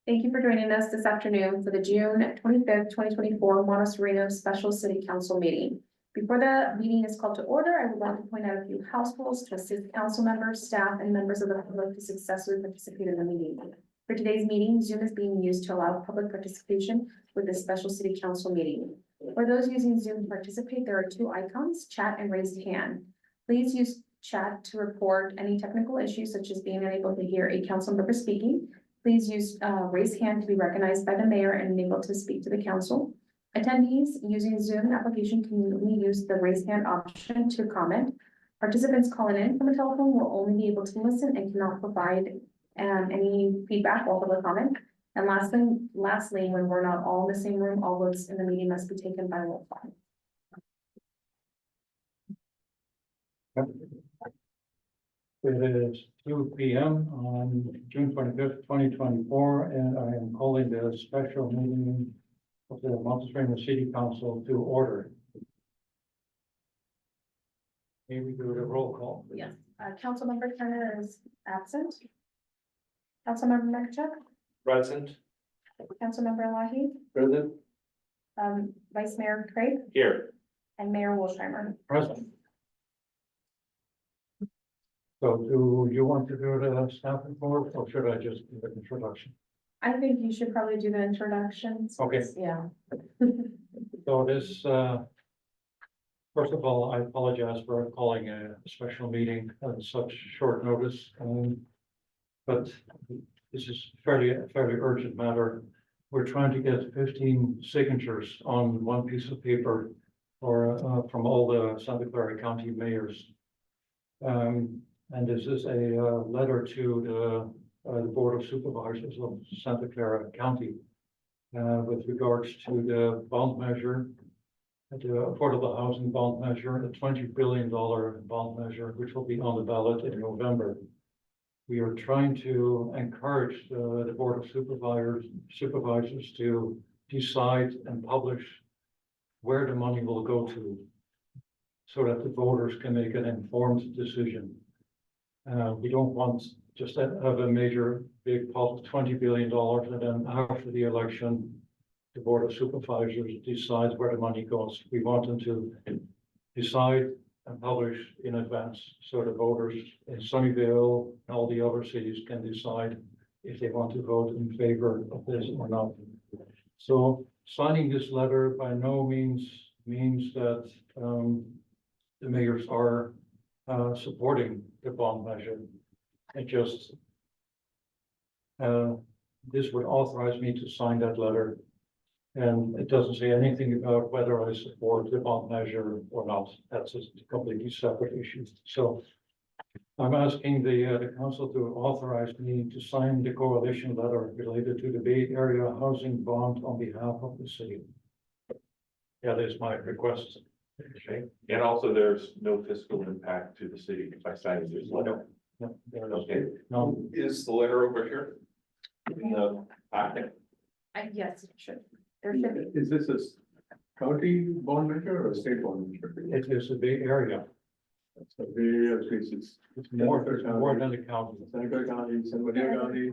Thank you for joining us this afternoon for the June 25th, 2024 Monte Sereno Special City Council meeting. Before the meeting is called to order, I would like to point out a few house rules to assist council members, staff, and members of the public to successfully participate in the meeting. For today's meeting, Zoom is being used to allow public participation with this special city council meeting. For those using Zoom to participate, there are two icons, chat and raised hand. Please use chat to report any technical issues such as being unable to hear a council member speaking. Please use raise hand to be recognized by the mayor and able to speak to the council. Attendees using Zoom application can only use the raise hand option to comment. Participants calling in from a telephone will only be able to listen and cannot provide any feedback or public comment. And lastly, when we're not all in the same room, all votes in the meeting must be taken by roll call. It is 2 p.m. on June 25th, 2024, and I am calling the special meeting of the Monte Sereno City Council to order. May we do the roll call, please? Yes, Councilmember Turner is absent. Councilmember Mekchuk, Present. Councilmember Elahi, Present. Vice Mayor Craig, Here. and Mayor Wolsheimer. Present. So do you want to do the staff report, or should I just do the introduction? I think you should probably do the introductions. Okay. Yeah. So this, first of all, I apologize for calling a special meeting at such short notice. But this is a fairly urgent matter. We're trying to get 15 signatures on one piece of paper for, from all the Santa Clara County mayors. And this is a letter to the Board of Supervisors of Santa Clara County with regards to the bond measure, the affordable housing bond measure, the $20 billion bond measure, which will be on the ballot in November. We are trying to encourage the Board of Supervisors to decide and publish where the money will go to, so that the voters can make an informed decision. We don't want just to have a major big pot of $20 billion, and then after the election, the Board of Supervisors decides where the money goes. We want them to decide and publish in advance, so the voters in Sunnyvale and all the other cities can decide if they want to vote in favor of this or not. So signing this letter by no means means that the mayors are supporting the bond measure. It just this would authorize me to sign that letter, and it doesn't say anything about whether I support the bond measure or not. That's a completely separate issue. So I'm asking the council to authorize me to sign the coalition letter related to the Bay Area housing bond on behalf of the city. Yeah, that is my request. Okay. And also there's no fiscal impact to the city by signing this letter. No, there is Okay. no. Is the letter over here? In the packet? Yes, it should. There should be. Is this a county bond measure or a state bond measure? It is the Bay Area. So very cases. It's more than the county. Santa Clara County, San Mateo County,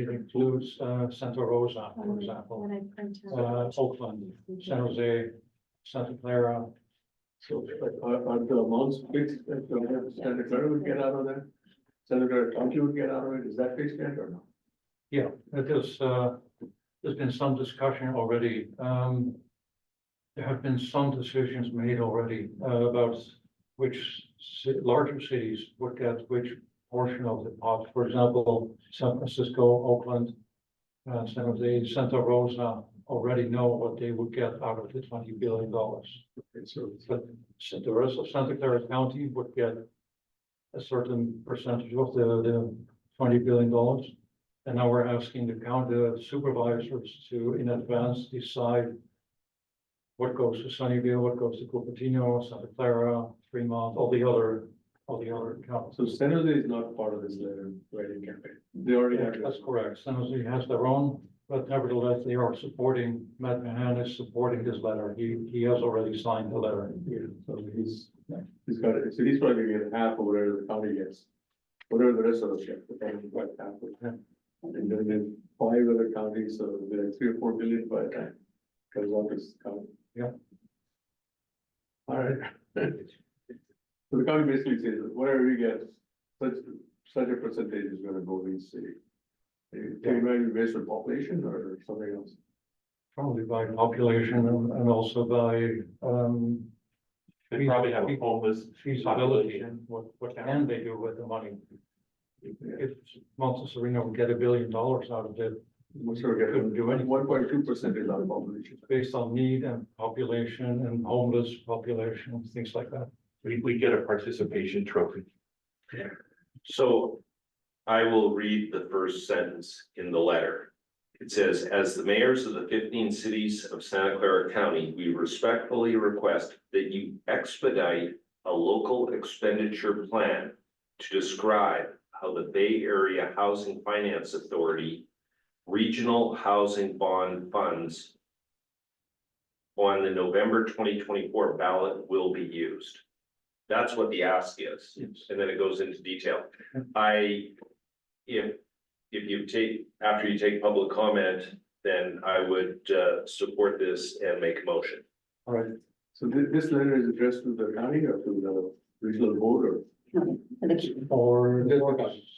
It includes Santa Rosa, for example, When I print out. Oakland, San Jose, Santa Clara. So are the amounts fixed that Santa Clara would get out of that? Santa Clara County would get out of it? Is that fixed yet or no? Yeah, it is, there's been some discussion already. There have been some decisions made already about which larger cities would get which portion of the pot. For example, San Francisco, Oakland, San Jose, Santa Rosa already know what they would get out of the $20 billion. Okay, so But the rest of Santa Clara County would get a certain percentage of the $20 billion. And now we're asking the supervisors to, in advance, decide what goes to Sunnyvale, what goes to Cupertino, Santa Clara, Fremont, all the other counties. so San Jose is not part of this letter writing campaign. They already have. That's correct. San Jose has their own, but nevertheless, they are supporting, Matt Mahan is supporting this letter. He has already signed the letter. Yeah, so he's got it. So he's probably gonna get half of whatever the county gets. Whatever the rest of us get, the county got half of. And then in 5 other counties, so there are 3 or 4 billion by the time comes out this county. Yeah. All right. So the county basically says that whatever we get, such a percentage is gonna go to each city. Can you value based on population or something else? Probably by population and also by, They probably have a homeless feasibility, population. what can they do with the money? Yeah. If Monte Sereno would get $1 billion out of it, We're sure Couldn't do anything. 1.2% is our population. based on need and population and homeless population, things like that. We get a participation trophy. So I will read the first sentence in the letter. It says, as the mayors of the 15 cities of Santa Clara County, we respectfully request that you expedite a local expenditure plan to describe how the Bay Area Housing Finance Authority regional housing bond funds on the November 2024 ballot will be used. That's what the ask is. Yes. And then it goes into detail. If you take, after you take public comment, then I would support this and make a motion. All right. So this letter is addressed to the county or to the regional board or? Or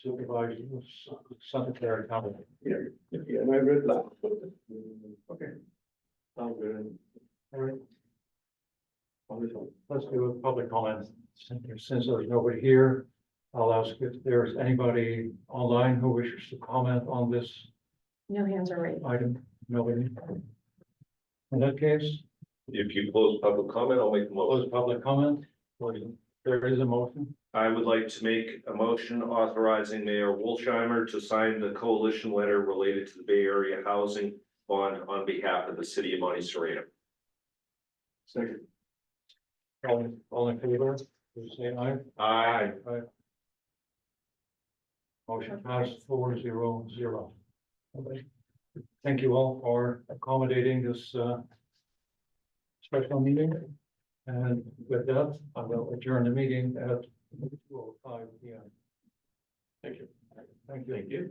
supervisors, Santa Clara County. Yeah, and I read that. Okay. Sounds good. All right, Wonderful. let's do a public comment. Since there's nobody here, I'll ask if there's anybody online who wishes to comment on this No hands are raised. item. Nobody. In that case, If you close public comment, I'll make the motion. close public comment. There is a motion. I would like to make a motion authorizing Mayor Wolsheimer to sign the coalition letter related to the Bay Area Housing Bond on behalf of the city of Monte Sereno. Second. All in favor, please say aye. Aye. Motion passed 4-0-0. Okay. Thank you all for accommodating this special meeting. And with that, I will adjourn the meeting at 2:05 p.m. Thank you. Thank you. Thank you.